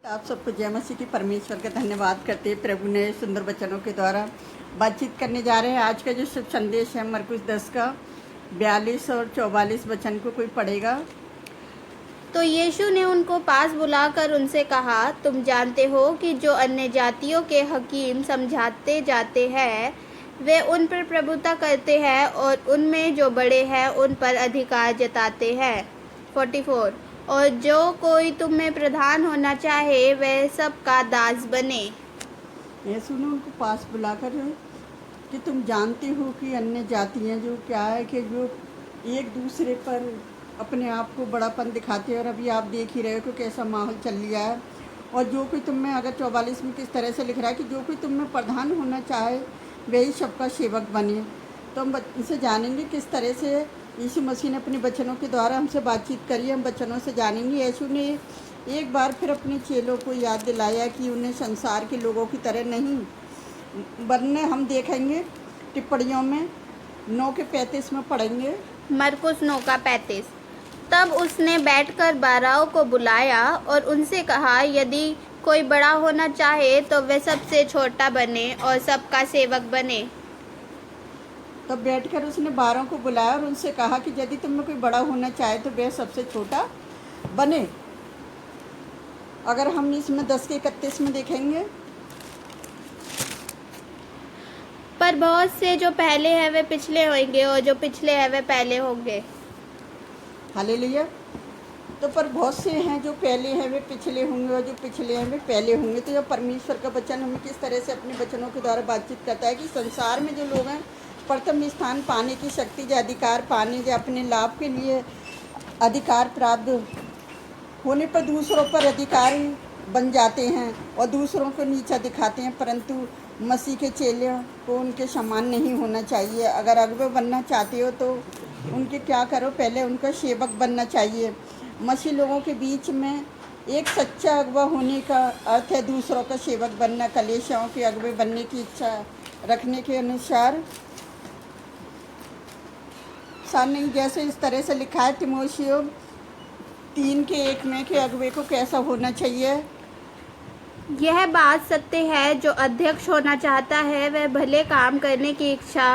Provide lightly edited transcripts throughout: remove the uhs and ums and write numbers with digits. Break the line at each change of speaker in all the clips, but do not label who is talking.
आप सबको जय मसीह की परमेश्वर का धन्यवाद करते हैं। प्रभु ने सुंदर वचनों के द्वारा बातचीत करने जा रहे हैं। आज का जो शुभ संदेश है मरकुस 10 का 42 और 44 वचन को कोई पढ़ेगा।
तो यीशु ने उनको पास बुलाकर उनसे कहा, तुम जानते हो कि जो अन्य जातियों के हकीम समझाते जाते हैं वे उन पर प्रभुता करते हैं और उनमें जो बड़े हैं उन पर अधिकार जताते हैं। 44 और जो कोई तुम में प्रधान होना चाहे वह सबका दास बने।
यीशु ने उनको पास बुलाकर कि तुम जानते हो कि अन्य जातियाँ जो क्या है कि जो एक दूसरे पर अपने आप को बड़ापन दिखाते हैं, और अभी आप देख ही रहे हो कि कैसा माहौल चल लिया है। और जो कोई तुम में, अगर 44 में किस तरह से लिख रहा है कि जो कोई तुम में प्रधान होना चाहे वही सबका सेवक बने। तो हम इसे जानेंगे किस तरह से यीशु मसीह ने अपने वचनों के द्वारा हमसे बातचीत करी। हम वचनों से जानेंगे। यीशु ने एक बार फिर अपने चेलों को याद दिलाया कि उन्हें संसार के लोगों की तरह नहीं बनने। हम देखेंगे टिप्पणियों में 9 के 35 में पढ़ेंगे।
मरकुस 9 का 35। तब उसने बैठकर 12 को बुलाया और उनसे कहा, यदि कोई बड़ा होना चाहे तो वह सबसे छोटा बने और सबका सेवक बने।
तब बैठकर उसने 12 को बुलाया और उनसे कहा कि यदि तुम में कोई बड़ा होना चाहे तो वह सबसे छोटा बने। अगर हम इसमें 10 के 31 में देखेंगे,
पर बहुत से जो पहले हैं वे पिछले होंगे और जो पिछले हैं वे पहले होंगे।
हालेलुया। तो पर बहुत से हैं जो पहले हैं वे पिछले होंगे और जो पिछले हैं वे पहले होंगे। तो जब परमेश्वर का वचन हमें किस तरह से अपने वचनों के द्वारा बातचीत करता है कि संसार में जो लोग हैं प्रथम स्थान पाने की शक्ति या अधिकार पाने या अपने लाभ के लिए अधिकार प्राप्त होने पर दूसरों पर अधिकारी बन जाते हैं और दूसरों को नीचा दिखाते हैं। परंतु मसीह के चेलों को उनके समान नहीं होना चाहिए। अगर अगुवा बनना चाहते हो तो उनके क्या करो, पहले उनका सेवक बनना चाहिए। मसीह लोगों के बीच में एक सच्चा अगुवा होने का अर्थ है दूसरों का सेवक बनना। कलीसियाओं के अगुवे बनने की इच्छा रखने के अनुसार नहीं, जैसे इस तरह से लिखा है तीमुथियुस 3 के 1 में कि अगुवे को कैसा होना चाहिए।
यह बात सत्य है, जो अध्यक्ष होना चाहता है वह भले काम करने की इच्छा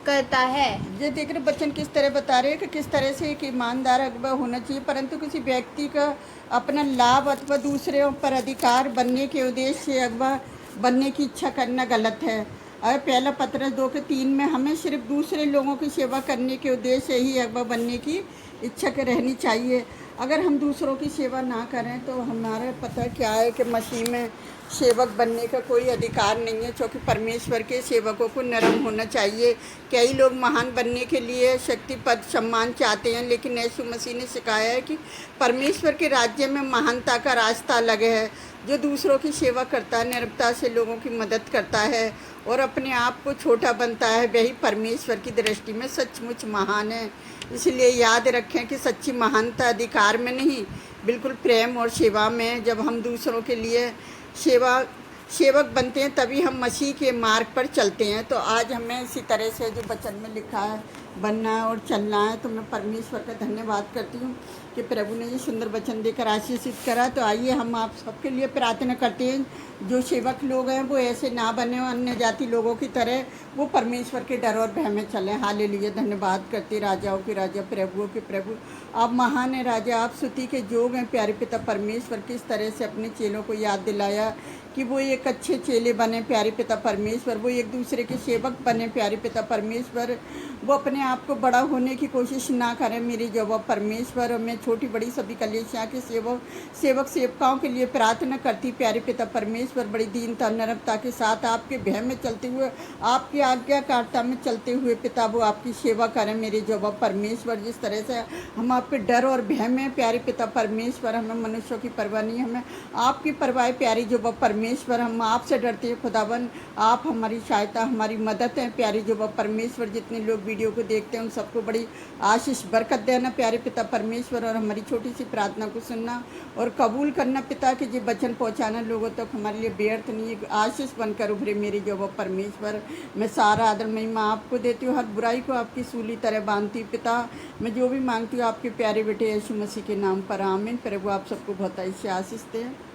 करता है।
ये देख रहे बच्चन किस तरह बता रहे हैं कि किस तरह से एक ईमानदार अगुवा होना चाहिए, परंतु किसी व्यक्ति का अपना लाभ अथवा दूसरों पर अधिकार बनने के उद्देश्य से अगुवा बनने की इच्छा करना गलत है। और पहला पत्रस 2 के 3 में हमें सिर्फ दूसरे लोगों की सेवा करने के उद्देश्य से ही अगुवा बनने की इच्छा रहनी चाहिए। अगर हम दूसरों की सेवा ना करें तो हमारा पता क्या है कि मसीह में सेवक बनने का कोई अधिकार नहीं है, क्योंकि परमेश्वर के सेवकों को नरम होना चाहिए। कई लोग महान बनने के लिए शक्ति पद सम्मान चाहते हैं, लेकिन यीशु मसीह ने सिखाया है कि परमेश्वर के राज्य में महानता का रास्ता अलग है। जो दूसरों की सेवा करता है, नम्रता से लोगों की मदद करता है और अपने आप को छोटा बनता है, वही परमेश्वर की दृष्टि में सचमुच महान है। इसलिए याद रखें कि सच्ची महानता अधिकार में नहीं, बिल्कुल प्रेम और सेवा में। जब हम दूसरों के लिए सेवक बनते हैं तभी हम मसीह के मार्ग पर चलते हैं। तो आज हमें इसी तरह से जो वचन में लिखा है बनना है और चलना है। तो मैं परमेश्वर का धन्यवाद करती हूँ कि प्रभु ने ये सुंदर वचन देकर आशीषित करा। तो आइए हम आप सबके लिए प्रार्थना करते हैं, जो सेवक लोग हैं वो ऐसे ना बने और अन्य जाति लोगों की तरह वो परमेश्वर के डर और भय में चलें। हालेलुया। धन्यवाद करते राजाओं के राजा प्रभुओं के प्रभु, आप महान हैं राजा, आप स्तुति के जोग हैं। प्यारे पिता परमेश्वर किस तरह से अपने चेलों को याद दिलाया कि वो एक अच्छे चेले बने। प्यारे पिता परमेश्वर वो एक दूसरे के सेवक बने। प्यारे पिता परमेश्वर वो अपने आप को बड़ा होने की कोशिश ना करें। मेरे जवाब परमेश्वर, मैं छोटी बड़ी सभी कलीसिया के सेवकाओं के लिए प्रार्थना करती। प्यारे पिता परमेश्वर बड़ी दीनता नम्रता के साथ आपके भय में चलते हुए, आपकी आज्ञाकारिता में चलते हुए पिता वो आपकी सेवा करें। मेरे जवाब परमेश्वर जिस तरह से हम आपके डर और भय में प्यारे पिता परमेश्वर, हमें मनुष्यों की परवाह नहीं, हमें आपकी परवाह प्यारी जवाब परमेश्वर, हम आपसे डरते हैं खुदावन। आप हमारी सहायता हमारी मदद है प्यारी जवाब परमेश्वर। जितने लोग वीडियो को देखते हैं उन सबको बड़ी आशीष बरकत देना प्यारे पिता परमेश्वर, और हमारी छोटी सी प्रार्थना को सुनना और कबूल करना पिता के जो वचन पहुंचाना लोगों तक हमारे लिए व्यर्थ नहीं, आशीष बनकर उभरे मेरे जवाब परमेश्वर। मैं सारा आदर महिमा आपको देती हूँ, हर बुराई को आपकी सूली तरह बांधती पिता। मैं जो भी मांगती हूँ आपके प्यारे बेटे यीशु मसीह के नाम पर, आमीन। प्रभु आप सबको बहुत ऐसी आशीष दें।